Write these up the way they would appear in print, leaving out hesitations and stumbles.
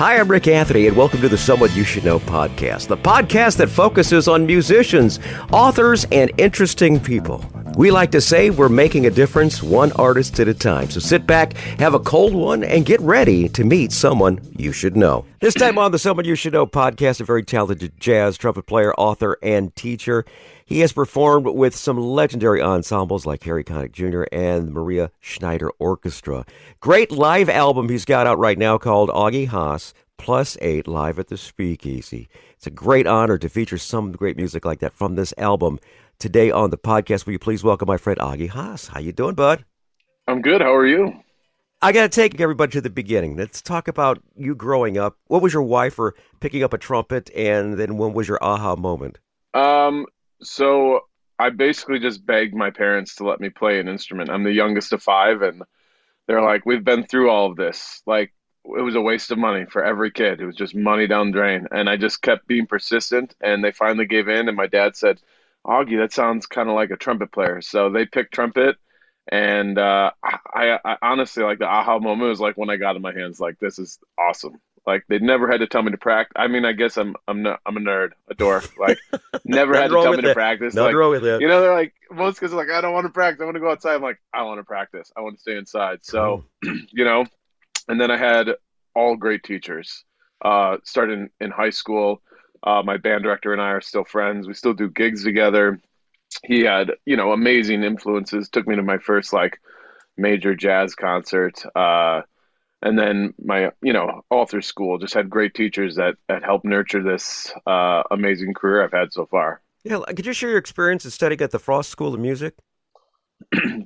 Hi, I'm Rick Anthony, and welcome to the Someone You Should Know podcast, the podcast that focuses on musicians, authors, and interesting people. We like to say we're making a difference one artist at a time. So sit back, have a cold one, and get ready to meet someone you should know. This time on the Someone You Should Know podcast, a very talented jazz trumpet player, author, and teacher. He has performed with some legendary ensembles like Harry Connick Jr. and the Maria Schneider Orchestra. Great live album he's got out right now called Augie Haas +8 live at the Speakeasy. It's a great honor to feature some great music like that from this album. Today on the podcast, will you please welcome my friend Augie Haas. How you doing, bud? I'm good. How are you? I got to take everybody to the beginning. Let's talk about you growing up. What was your why for picking up a trumpet, and then when was your aha moment? So I basically just begged my parents to let me play an instrument. I'm the youngest of 5, and they're like, we've been through all of this. Like, it was a waste of money for every kid. It was just money down the drain. And I just kept being persistent, and they finally gave in, and my dad said, Augie, that sounds kind of like a trumpet player. So they picked trumpet, and I honestly, like, the aha moment was like when I got in my hands, like, this is awesome. Like, they never had to tell me to practice. I mean, I guess I'm a nerd, a dork. Like, never had to tell me to practice. Nothing wrong with that. You know, they're like, most kids are like, I don't want to practice. I want to go outside. I'm like, I want to practice. I want to stay inside. So, you know, and then I had all great teachers. Started in high school. My band director and I are still friends. We still do gigs together. He had, you know, amazing influences. Took me to my first, like, major jazz concert. And then all through school, just had great teachers that helped nurture this amazing career I've had so far. Yeah, could you share your experience of studying at the Frost School of Music?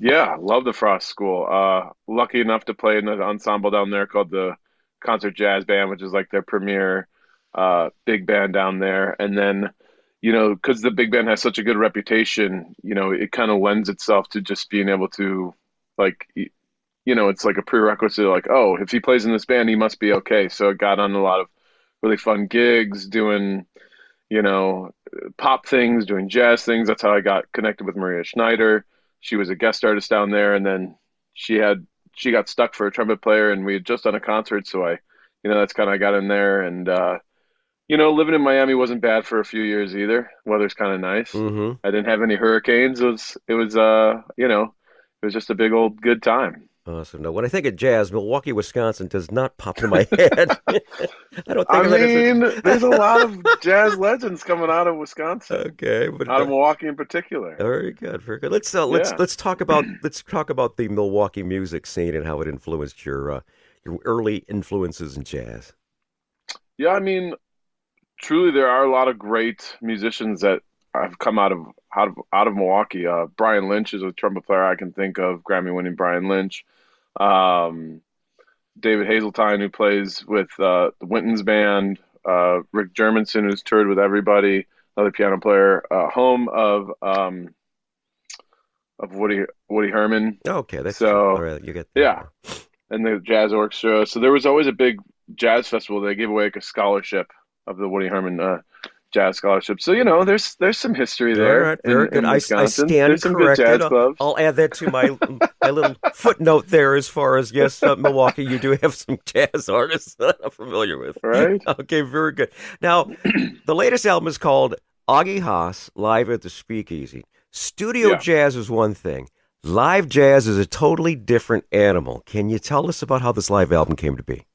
Yeah, love the Frost School. Lucky enough to play in an ensemble down there called the Concert Jazz Band, which is like their premier big band down there. And then, you know, because the big band has such a good reputation, you know, it kind of lends itself to just being able to, like, you know, it's like a prerequisite, like, oh, if he plays in this band, he must be okay. So I got on a lot of really fun gigs, doing, you know, pop things, doing jazz things. That's how I got connected with Maria Schneider. She was a guest artist down there, and then she got stuck for a trumpet player, and we had just done a concert. So that's kind of, I got in there, and you know, living in Miami wasn't bad for a few years either. Weather's kind of nice. Mm-hmm. I didn't have any hurricanes. It was just a big old good time. Awesome. Now, when I think of jazz, Milwaukee, Wisconsin does not pop in my head. There's a lot of jazz legends coming out of Wisconsin. Okay, but out of Milwaukee in particular. Very good, very good. Let's talk about the Milwaukee music scene and how it influenced your early influences in jazz. Yeah, I mean, truly, there are a lot of great musicians that have come out of Milwaukee. Brian Lynch is a trumpet player I can think of, Grammy-winning Brian Lynch. David Hazeltine, who plays with the Winton's band. Rick Germanson, who's toured with everybody, another piano player. Home of Woody Herman. Okay, that's so. Right, you get and the jazz orchestra. So there was always a big jazz festival. They gave away like a scholarship of the Woody Herman jazz scholarship. So, you know, there's some history there. All right, very good. I stand There's some corrected. good jazz clubs. I'll add that to my little footnote there as far as, yes, Milwaukee, you do have some jazz artists that I'm familiar with. Right. Okay, very good. Now, the latest album is called Augie Haas, Live at the Speakeasy. Studio jazz is one thing. Live jazz is a totally different animal. Can you tell us about how this live album came to be?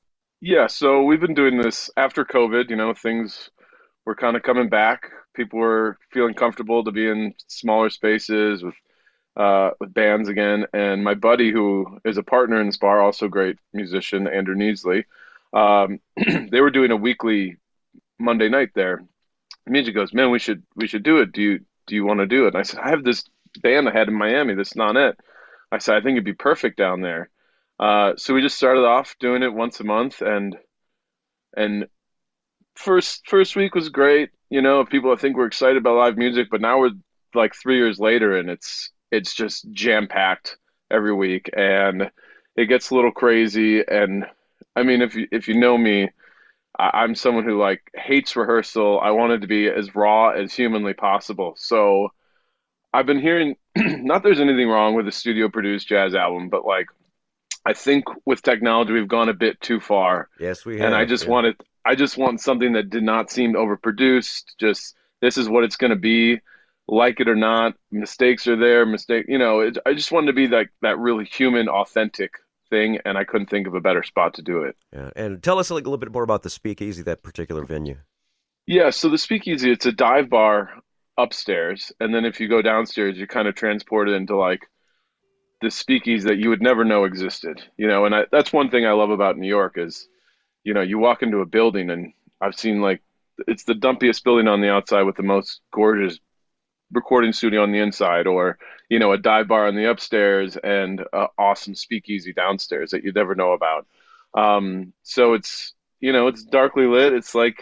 Yeah, so we've been doing this after COVID. You know, things were kind of coming back. People were feeling comfortable to be in smaller spaces with bands again. And my buddy, who is a partner in this bar, also a great musician, Andrew Neasley, they were doing a weekly Monday night there. And he goes, man, we should do it. Do you want to do it? And I said, I have this band I had in Miami, this Nonet. I said, I think it'd be perfect down there. So we just started off doing it once a month, and first week was great. You know, people I think were excited about live music, but now we're like 3 years later, and it's just jam packed every week, and it gets a little crazy. And I mean, if you know me, I'm someone who like hates rehearsal. I want it to be as raw as humanly possible. So I've been hearing, not there's anything wrong with a studio produced jazz album, but like I think with technology we've gone a bit too far, Yes, we and have. Yeah. I just want something that did not seem overproduced. Just this is what it's going to be, like it or not. Mistakes are there. I just wanted to be like that really human, authentic thing, and I couldn't think of a better spot to do it. Yeah. And tell us a little bit more about the Speakeasy, that particular venue. Yeah, so the Speakeasy, it's a dive bar upstairs, and then if you go downstairs, you kind of transported into like the speakeasy that you would never know existed. That's one thing I love about New York is, you walk into a building and I've seen like it's the dumpiest building on the outside with the most gorgeous recording studio on the inside, or a dive bar on the upstairs and a awesome speakeasy downstairs that you'd never know about. So it's darkly lit. It's like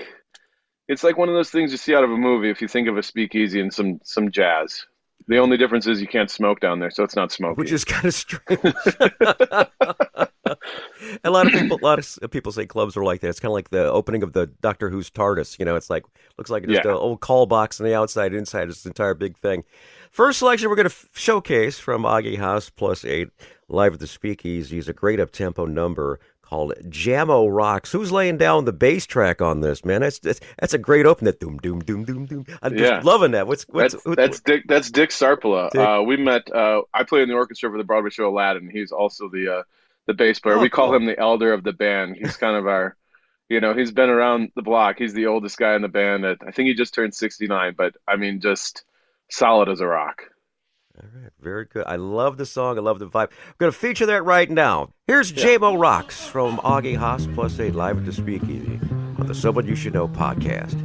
one of those things you see out of a movie if you think of a speakeasy and some jazz. The only difference is you can't smoke down there, so it's not smoky. Which is kind of strange. A lot of people say clubs are like that. It's kind of like the opening of the Doctor Who's TARDIS. It's like looks like just an old call box on the outside, inside. It's an entire big thing. First selection we're going to showcase from Augie Haas +8 live at the Speakeasy is a great up-tempo number called Jammo Rocks. Who's laying down the bass track on this, man? That's a great open. That doom doom doom doom doom. I'm just loving that. That's Dick Sarpala. Dick? We met. I play in the orchestra for the Broadway show Aladdin. He's also the bass player. We call him the elder of the band. He's kind of our, he's been around the block. He's the oldest guy in the band. I think he just turned 69, but I mean, just solid as a rock. All right, very good. I love the song. I love the vibe. I'm going to feature that right now. Here's Jammo Rocks from Augie Haas +8 live at the Speakeasy on the Someone You Should Know podcast.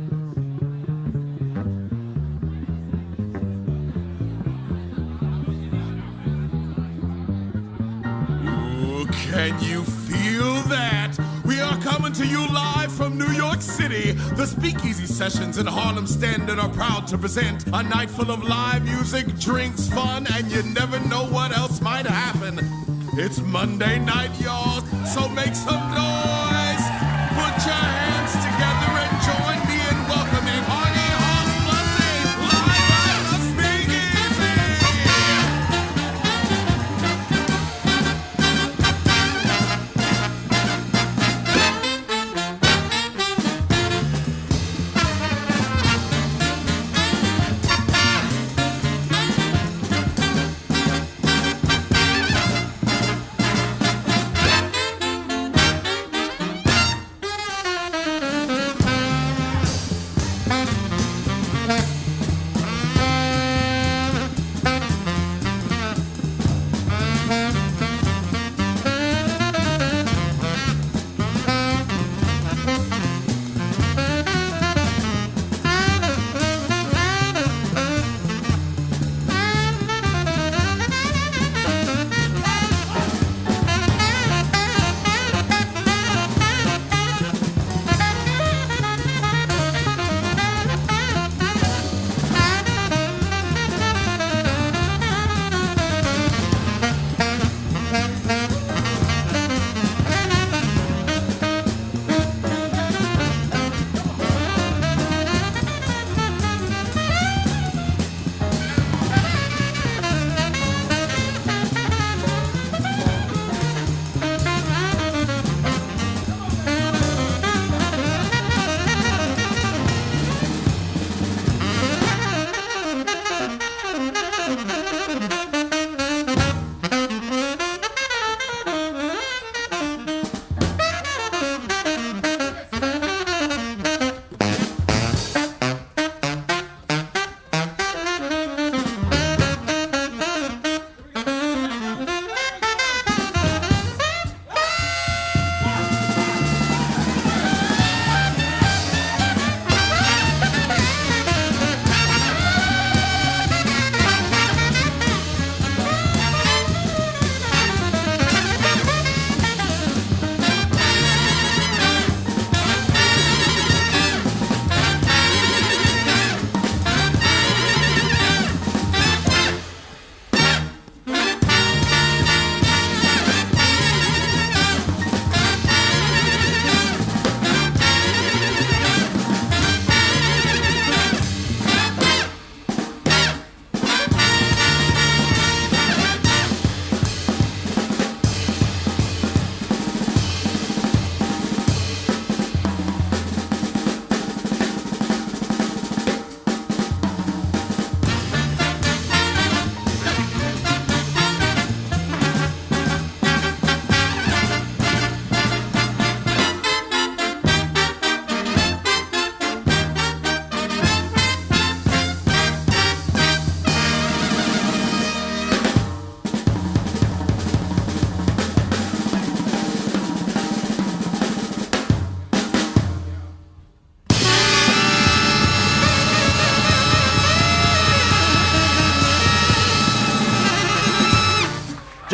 Ooh, can you feel that? We are coming to you live from New York City. The Speakeasy Sessions in Harlem Standard are proud to present a night full of live music, drinks, fun, and you never know what else might happen. It's Monday night, y'all, so make some noise. Put your hands together and join me in welcoming Augie Haas +8 live at the Speakeasy.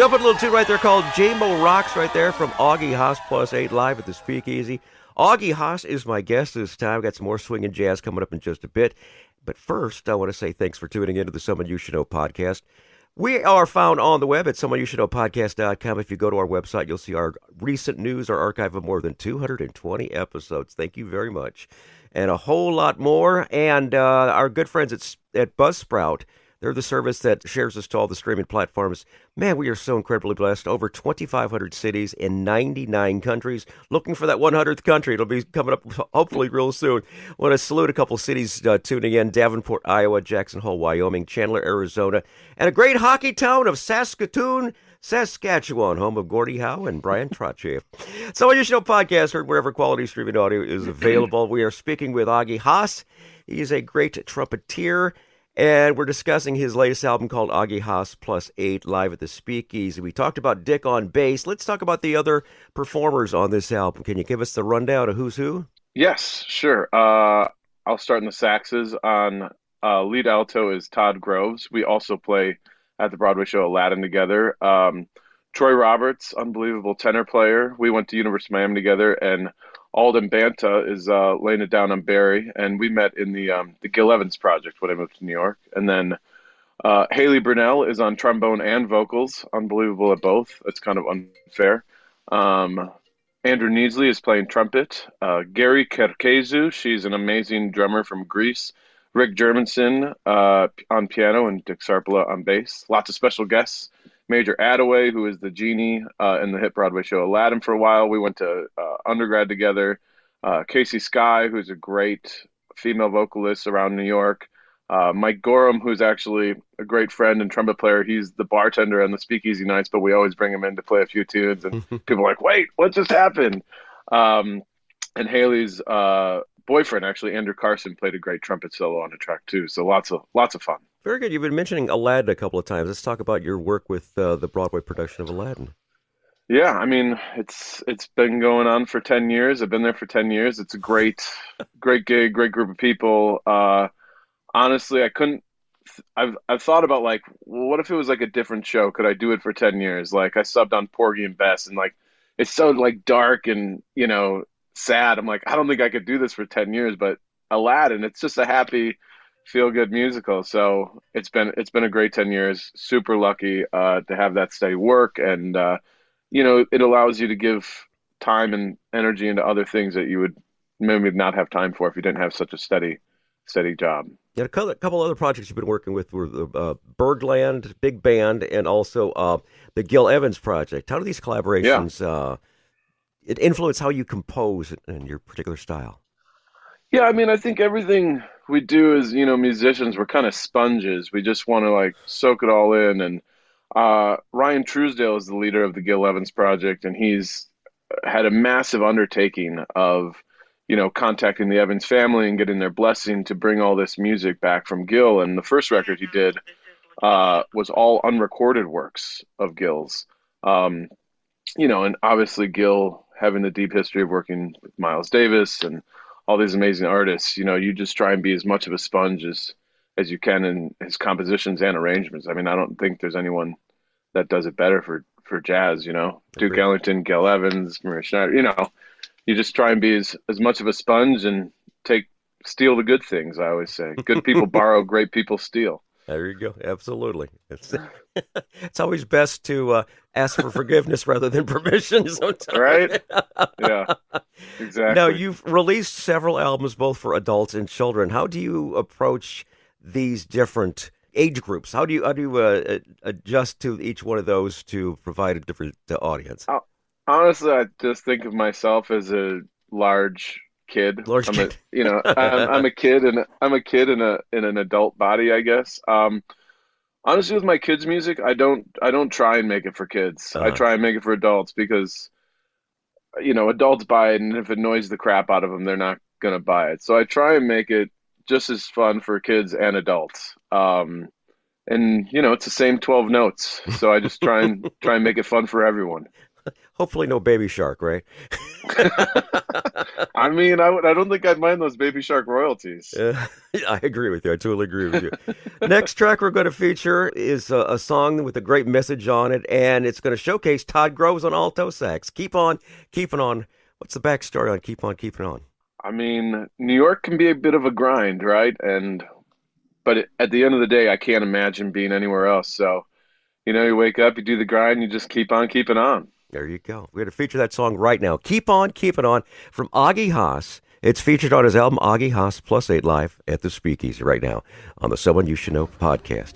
Jumping a little tune right there called J-Mo Rocks right there from Augie Haas plus 8 live at the Speakeasy. Augie Haas is my guest this time. We've got some more swinging jazz coming up in just a bit. But first, I want to say thanks for tuning into the Someone You Should Know podcast. We are found on the web at Someoneyoushouldknowpodcast.com. If you go to our website, you'll see our recent news, our archive of more than 220 episodes. Thank you very much. And a whole lot more. And our good friends at Buzzsprout, they're the service that shares us to all the streaming platforms. Man, we are so incredibly blessed. Over 2,500 cities in 99 countries. Looking for that 100th country. It'll be coming up hopefully real soon. Want to salute a couple cities tuning in. Davenport, Iowa, Jackson Hole, Wyoming, Chandler, Arizona, and a great hockey town of Saskatoon, Saskatchewan, home of Gordie Howe and Brian Trottier. So, You Should Know podcast, heard wherever quality streaming audio is available. We are speaking with Augie Haas. He is a great trumpeter. And we're discussing his latest album called Augie Haas plus 8 live at the Speakeasy. We talked about Dick on bass. Let's talk about the other performers on this album. Can you give us the rundown of who's who? Yes, sure. I'll start in the saxes. On lead alto is Todd Groves. We also play at the Broadway show Aladdin together. Troy Roberts, unbelievable tenor player. We went to University of Miami together, and Alden Banta is laying it down on Barry, and we met in the Gil Evans project when I moved to New York. And then Haley Brunell is on trombone and vocals, unbelievable at both. It's kind of unfair. Andrew Neasley is playing trumpet. Gary Kerkezu, she's an amazing drummer from Greece. Rick Germanson on piano and Dick Sarpala on bass. Lots of special guests. Major Attaway, who is the genie in the hit Broadway show Aladdin for a while. We went to undergrad together. Casey Skye, who's a great female vocalist around New York. Mike Gorham, who's actually a great friend and trumpet player. He's the bartender on the Speakeasy nights, but we always bring him in to play a few tunes. And people are like, wait, what just happened? And Haley's boyfriend, actually, Andrew Carson, played a great trumpet solo on the track too. So lots of fun. Very good. You've been mentioning Aladdin a couple of times. Let's talk about your work with the Broadway production of Aladdin. Yeah, I mean, it's been going on for 10 years. I've been there for 10 years. It's a great gig, great group of people. Honestly, I've thought about, like, well, what if it was like a different show? Could I do it for 10 years? Like, I subbed on Porgy and Bess, and like, it's so like dark and, sad. I'm like, I don't think I could do this for 10 years, but Aladdin, it's just a happy, feel-good musical. So it's been a great 10 years. Super lucky to have that steady work, and it allows you to give time and energy into other things that you would maybe not have time for if you didn't have such a steady job. Yeah, a couple other projects you've been working with were the Birdland Big Band and also the Gil Evans project. How do these collaborations it influence how you compose and your particular style? Yeah, I mean, I think everything we do as, musicians, we're kind of sponges. We just want to like soak it all in. And Ryan Truesdale is the leader of the Gil Evans project, and he's had a massive undertaking of, contacting the Evans family and getting their blessing to bring all this music back from Gil. And the first record he did was all unrecorded works of Gil's. And obviously Gil having the deep history of working with Miles Davis and all these amazing artists, you just try and be as much of a sponge as you can in his compositions and arrangements. I mean, I don't think there's anyone that does it better for jazz, Duke Ellington, Gil Evans, Maria Schneider, you just try and be as much of a sponge and steal the good things. I always say good people borrow, great people steal. There you go. Absolutely. It's always best to ask for forgiveness rather than permission sometimes. Right? Yeah, exactly. Now, you've released several albums both for adults and children. How do you approach these different age groups? How do you adjust to each one of those to provide a different audience? Honestly, I just think of myself as a large kid. I'm a kid in an adult body, I guess. Honestly, with my kids' music, I don't try and make it for kids. I try and make it for adults because, adults buy it, and if it annoys the crap out of them, they're not gonna buy it. So I try and make it just as fun for kids and adults. And it's the same 12 notes. So I just try and make it fun for everyone. Hopefully no Baby Shark, right? I mean, I don't think I'd mind those Baby Shark royalties. Uh, I agree with you. I totally agree with you. Next track we're going to feature is a song with a great message on it, and it's going to showcase Todd Groves on alto sax. Keep on keeping on. What's the backstory on Keep On Keeping On? I mean, New York can be a bit of a grind, right? But at the end of the day, I can't imagine being anywhere else. So, you wake up, you do the grind, you just keep on keeping on. There you go. We're going to feature that song right now. Keep On Keeping On from Augie Haas. It's featured on his album Augie Haas Plus 8 Live at the Speakeasy right now on the Someone You Should Know podcast.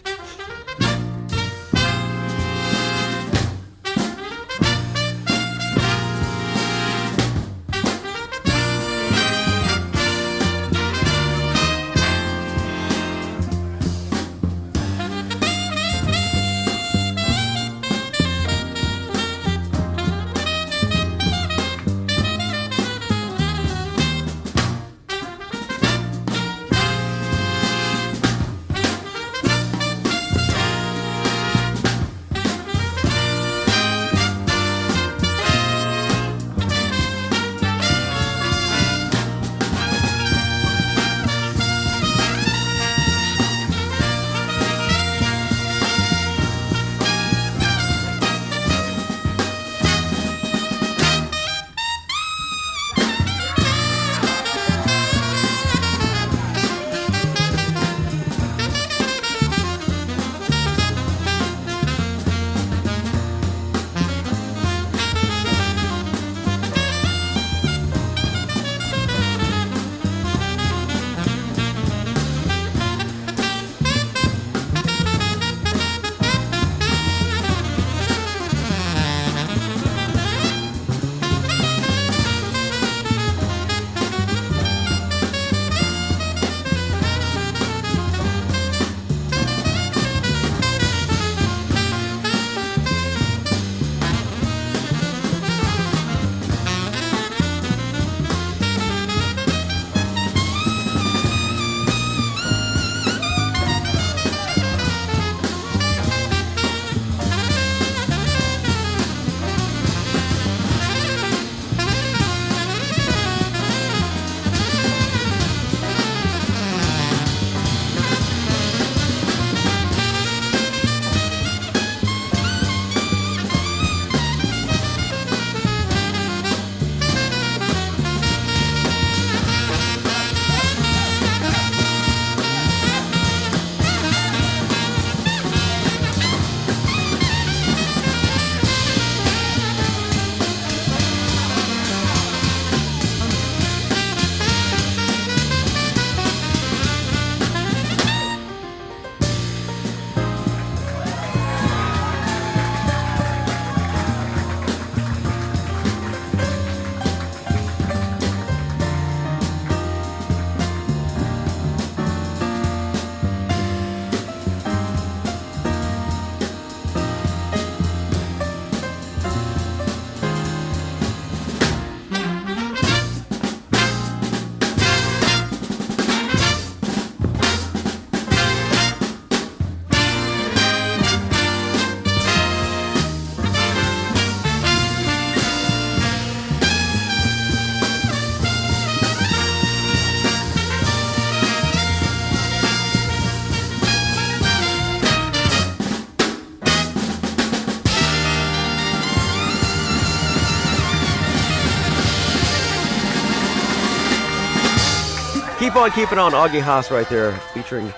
Keep on keeping on. Augie Haas right there, featuring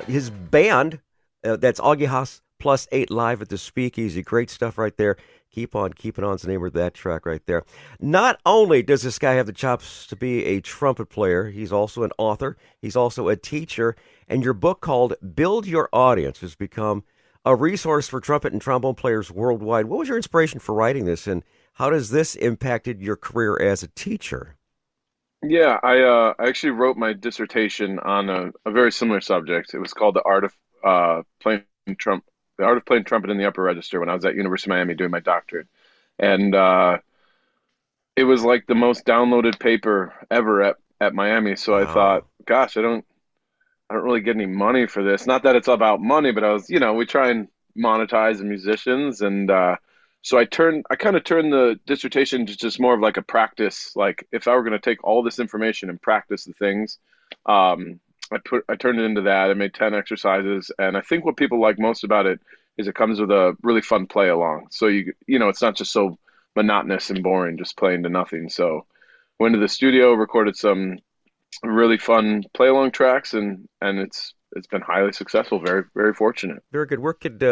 his band. That's Augie Haas Plus 8 Live at the Speakeasy. Great stuff right there. Keep on keeping on is the name of that track right there. Not only does this guy have the chops to be a trumpet player, he's also an author. He's also a teacher. And your book called Build Your Audience has become a resource for trumpet and trombone players worldwide. What was your inspiration for writing this, and how does this impacted your career as a teacher? Yeah, I actually wrote my dissertation on a very similar subject. It was called playing trump, the art of playing trumpet in the upper register when I was at University of Miami doing my doctorate, and it was like the most downloaded paper ever at Miami. So I thought, gosh, I don't really get any money for this. Not that it's about money, but I was, we try and monetize the musicians, and So I kind of turned the dissertation to just more of like a practice. Like if I were going to take all this information and practice the things, um, I turned it into that. I made 10 exercises, and I think what people like most about it is it comes with a really fun play along. So it's not just so monotonous and boring, just playing to nothing. So went to the studio, recorded some really fun play along tracks, and it's been highly successful. Very, very fortunate. Very good. Where could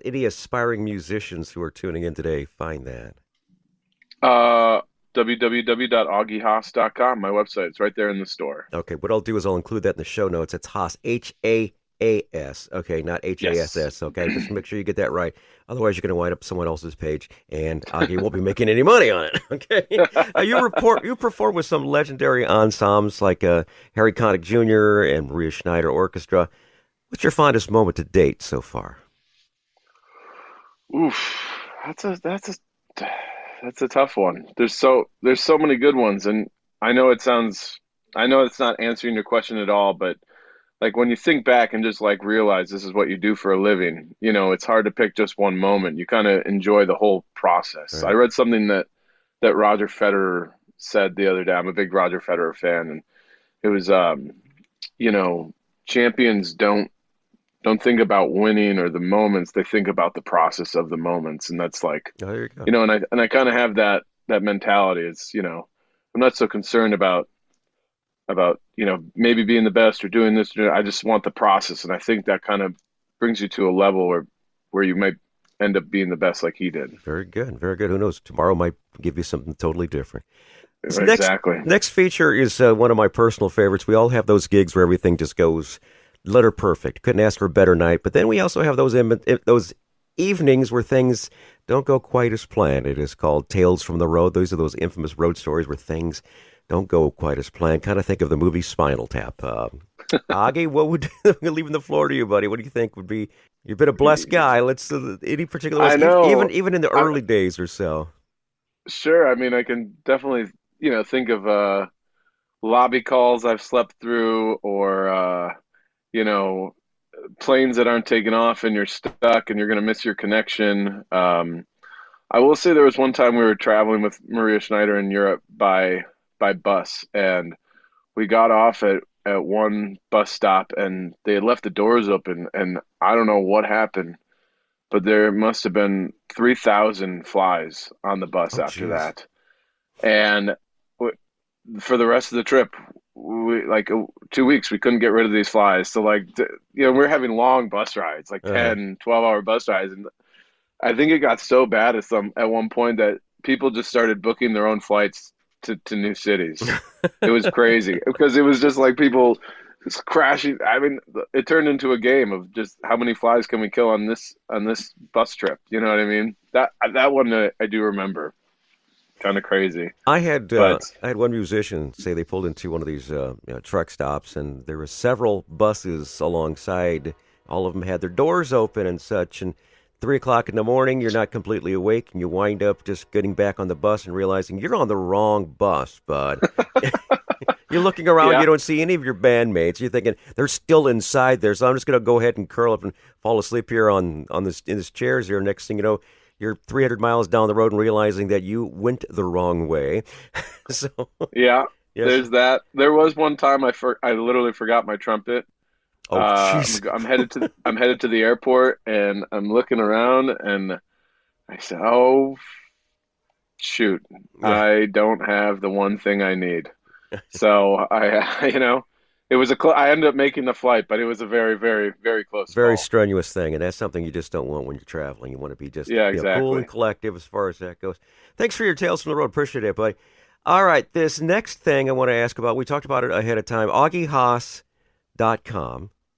any aspiring musicians who are tuning in today find that? www.augiehaas.com, my website. It's right there in the store. Okay, what I'll do is I'll include that in the show notes. It's Haas, Haas. Okay, not Hass. Yes. Okay, just make sure you get that right. Otherwise, you're going to wind up someone else's page, and Augie won't be making any money on it. Okay, you perform with some legendary ensembles like Harry Connick Jr. and Maria Schneider Orchestra. What's your fondest moment to date so far? Oof, that's a tough one. There's so many good ones, and I know I know it's not answering your question at all, but like when you think back and just like realize this is what you do for a living, it's hard to pick just one moment. You kind of enjoy the whole process. Right. I read something that Roger Federer said the other day. I'm a big Roger Federer fan, and it was champions don't think about winning or the moments. They think about the process of the moments, and that's like, Oh, there you go. and I kind of have that mentality. It's, I'm not so concerned about maybe being the best or doing this. I just want the process, and I think that kind of brings you to a level where you might end up being the best, like he did. Very good, very good. Who knows? Tomorrow might give you something totally different. This Exactly. next feature is one of my personal favorites. We all have those gigs where everything just goes letter perfect. Couldn't ask for a better night. But then we also have those evenings where things don't go quite as planned. It is called Tales from the Road. Those are those infamous road stories where things don't go quite as planned. Kind of think of the movie Spinal Tap. Augie, what would leaving the floor to you, buddy? What do you think would be? You've been a blessed guy. Let's any particular I know. even in the early days or so. Sure. I mean, I can definitely, think of lobby calls I've slept through, or planes that aren't taking off and you're stuck and you're going to miss your connection. I will say there was one time we were traveling with Maria Schneider in Europe by bus, and we got off at one bus stop, and they had left the doors open, and I don't know what happened, but there must have been 3,000 flies on the bus after Geez. that. And for the rest of the trip, 2 weeks, we couldn't get rid of these flies. So we're having long bus rides, like 10, 12-hour bus rides. And I think it got so bad at one point that people just started booking their own flights to new cities. It was crazy because it was just like people just crashing. I mean, it turned into a game of just how many flies can we kill on this bus trip. You know what I mean? That one I do remember. Kind of crazy. I had one musician say they pulled into one of these truck stops, and there were several buses alongside. All of them had their doors open and such, and 3 o'clock in the morning, you're not completely awake, and you wind up just getting back on the bus and realizing you're on the wrong bus, bud. You're looking around, Yeah. you don't see any of your bandmates. You're thinking they're still inside there, so I'm just going to go ahead and curl up and fall asleep here in this chairs here. Next thing you know, you're 300 miles down the road and realizing that you went the wrong way. So Yeah, yes. there's that. There was one time I literally forgot my trumpet. Oh, jeez. I'm headed to the airport, and I'm looking around, and I said, "Oh, shoot, Yeah. I don't have the one thing I need." So I ended up making the flight, but it was a very, very, very close Very call. strenuous thing, and that's something you just don't want when you're traveling. You want to be just Yeah, cool exactly. and collective as far as that goes. Thanks for your tales from the road. Appreciate it, buddy. All right, this next thing I want to ask about, we talked about it ahead of time, AugieHaas.com.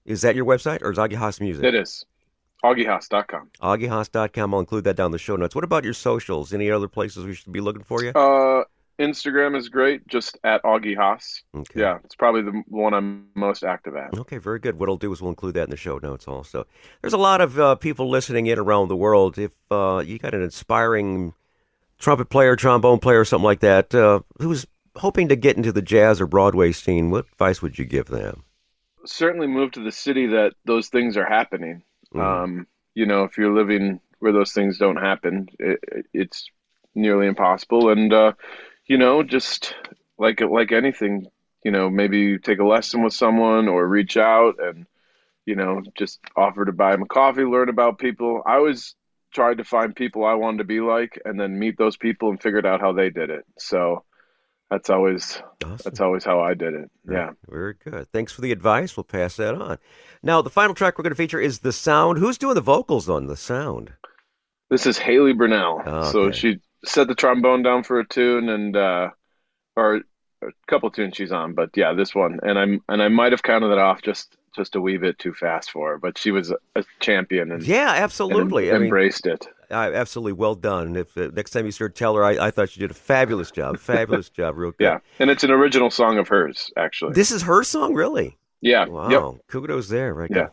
Is that your website, or is Augie Haas Music? It is. AugieHaas.com. AugieHaas.com. I'll include that down in the show notes. What about your socials? Any other places we should be looking for you? Instagram is great, just at Augie Haas. Okay. Yeah, it's probably the one I'm most active at. Okay, very good. What I'll do is we'll include that in the show notes also. There's a lot of people listening in around the world. If you got an inspiring trumpet player, trombone player, something like that, who's hoping to get into the jazz or Broadway scene, what advice would you give them? Certainly move to the city that those things are happening. Mm. If you're living where those things don't happen. It's nearly impossible. And just like anything, maybe take a lesson with someone or reach out and just offer to buy them a coffee, learn about people. I always tried to find people I wanted to be like, and then meet those people and figured out how they did it. So that's always how I did it. Yeah. Very good. Thanks for the advice. We'll pass that on. Now, the final track we're going to feature is The Sound. Who's doing the vocals on The Sound? This is Haley Brunell. Okay. So she set the trombone down for a tune and or a couple tunes she's on, but yeah, this one. And I might have counted it off just a wee bit too fast for her, but she was a champion and yeah, absolutely. And embraced it. Absolutely, well done. If next time you see her, tell her I thought she did a fabulous job. Fabulous job, real good. Yeah, and it's an original song of hers, actually. This is her song, really? Yeah. Wow. Yep. Kudos there, right? Yeah.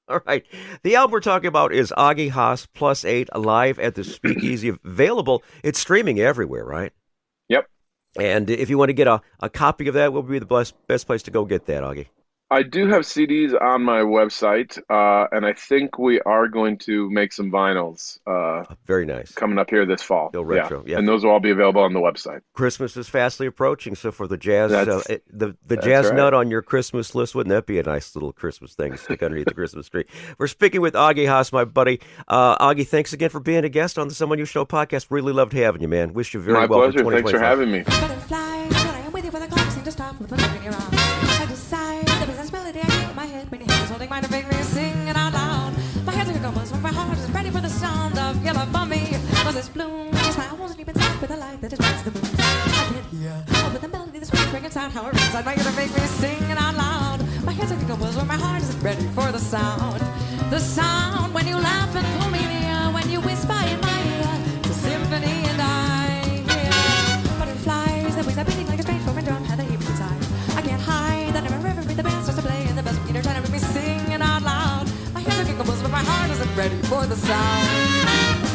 All right. The album we're talking about is Augie Haas +8 live at the Speakeasy. Available. It's streaming everywhere, right? Yep. And if you want to get a copy of that, what would be the best place to go get that, Augie? I do have CDs on my website, and I think we are going to make some vinyls. Very nice. Coming up here this fall. Go retro, yeah. And those will all be available on the website. Christmas is fastly approaching, so for the jazz, the that's jazz right. nut on your Christmas list, wouldn't that be a nice little Christmas thing to stick underneath the Christmas tree? We're speaking with Augie Haas, my buddy. Augie, thanks again for being a guest on the Someone You Should Know podcast. Really loved having you, man. Wish you very My well pleasure. for Thanks for 2025. having me. Butterflies, when I am with you, when the clock seems to stop with one look in your eyes. I decide the business melody I get in my head when your hands holding mine to make me sing it out loud. My hands are going when my heart is ready for the sound of yellow bummy. Cause it's bloom, your smile wasn't even sight with a light that just makes the moon. I can hear over the melody, the sweet ringing sound, how it rings inside my ear to make me sing it out loud. My hands are going when my heart isn't ready for the sound. The sound when you laugh and pull me near, when you whisper in my ear, it's a symphony and I hear butterflies, the wings are beating like a strange foreign drum, how they heap inside. I can't hide that never ever the band starts to play and the best beater trying to make me sing it out loud. My hands are kicking but my heart isn't ready for the sound.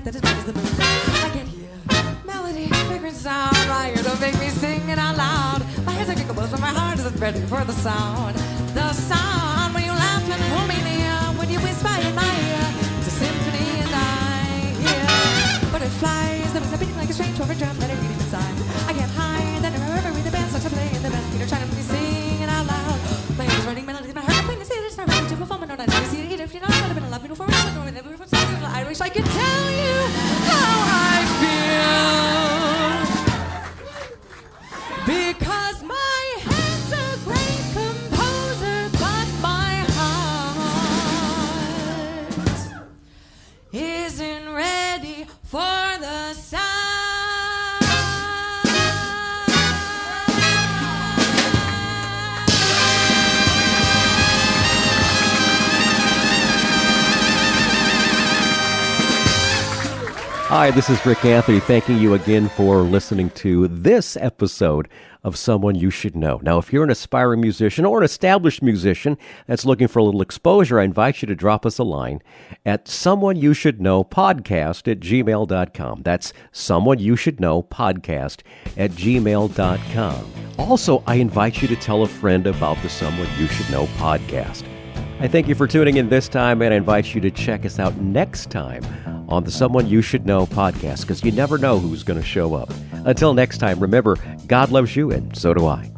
light that is bright as the moon. I can hear melody, fragrant sound. My ear don't make me sing it out loud. My head's a kick but my heart isn't ready for the sound. The sound when you laugh and pull me near, when you whisper in my ear, it's a symphony and I hear. But it flies, the wings are beating like a strange over drum that I read inside. I can't hide, that never ever read the band starts to play in the best. Peter trying to make me sing it out loud. My head is running melodies, my heart queen to see it, it's not ready to perform it. I never see it if you know I've been in love before. I wish I could tell you how I feel, because my head's a great composer, but my heart isn't ready for the sound. Hi, this is Rick Anthony, thanking you again for listening to this episode of Someone You Should Know. Now, if you're an aspiring musician or an established musician that's looking for a little exposure, I invite you to drop us a line at someoneyoushouldknowpodcast@gmail.com. That's someoneyoushouldknowpodcast@gmail.com. Also, I invite you to tell a friend about the Someone You Should Know podcast. I thank you for tuning in this time, and I invite you to check us out next time on the Someone You Should Know podcast, because you never know who's going to show up. Until next time, remember, God loves you, and so do I.